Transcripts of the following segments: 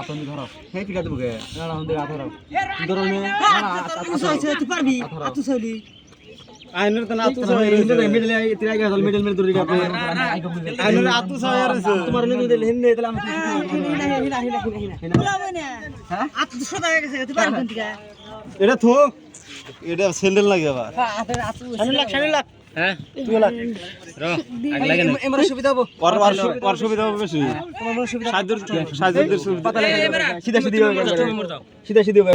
আতন ধরো হে পিকা দেবো কে না না হন্দে আতরাও ধরো নে আতু সাইছে তুই পারবি আতু সাইলি আইনের তো না আতু সাই মিডল তিরা গেল মিডল মিডল দূরে গেল আইনের আতু সাই আর তোমার নে মিডল হিন্নে তাহলে আমি হ্যাঁ আতু সদা হয়ে গেছে তুই পারবি না এটা থো এটা স্যান্ডেল লাগে আবার শামিল লাখ হ্যাঁ তুই লাগ র আগ লাগে না এমরা সুবিধা হবে পর সুবিধা হবে বেশি তোমার সুবিধা সাজদের সুবিধা পাতা লাগে সিধা সিধি হবে সিধা সিধি হবে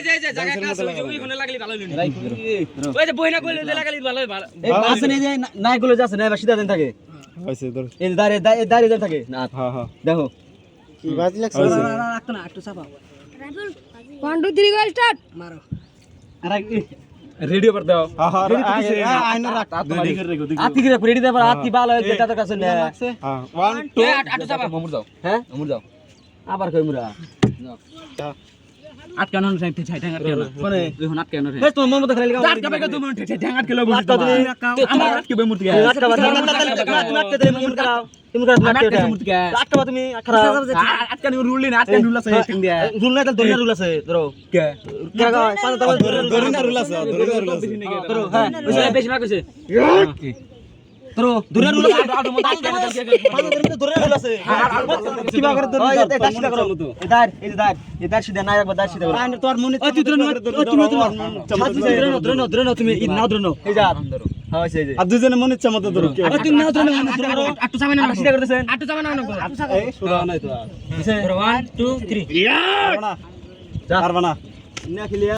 এই যে জায়গাটা আছে ওইখানে লাগলি ভালো হইলো ওই যে বইনা কইলে যে লাগালি ভালো ভালো এই আছে না যে নাইগুলো যাচ্ছে না সিধা দেন থাকে হইছে ধর এই দাঁড়িয়ে দেন থাকে না হ্যাঁ হ্যাঁ দেখো কি বাজি লাগছে রাখতো না একটু চাপা 1 2 3 গো স্টার্ট মারো আরে রেডিও पर দাও আইন রাখ আতি করে রেডি দে पर আতি ভালো হইছে তাদের কাছে না হ্যাঁ 1 2 আটু চাপা মামুর যাও হ্যাঁ মামুর যাও আবার কই মুরা আটকানো না সাইতে ছাই ঠ্যাঙ্গার কেন কোনে এখন আটকানো রে এ তোমার মন মতো খালি আটকাবে তো তুমি ঠ্যাঙ্গার কেলো বলছ আটকা তুমি আমার আটকাবে মূর্তি আটকাবা তুমি আটকা দিলে মন করাও তুমি করা আটকা মূর্তি কে আটকাবা তুমি খারাপ আটকানো রুল না আটকানো রুল আছে ইন্ডিয়া রুল না তাহলে দুনিয়া রুল আছে ধরো কে কাগা পাঁচ দাও ধরে না রুল আছে ধরো হ্যাঁ বেশি ভাগ হইছে ধরো দুনিয়া রুল আছে পাঁচ ধরে রুল আছে কি ভাগ করে ধরে এটা সিধা করো এদার এদার সিধা না একবার দার সিধা করো তোর মনে তুমি ধরে নাও তুমি নাও ধরে নাও এই যা হ্যাঁ সেই যে আর দুজনে মনে ইচ্ছা মতো ধরো আরে তুমি নাও ধরে নাও আটু চাবে না সিধা করতেছেন আটু চাবে না এই শুরু নাই তো 1 2 3 পারবা না যা পারবা না না খেলিয়া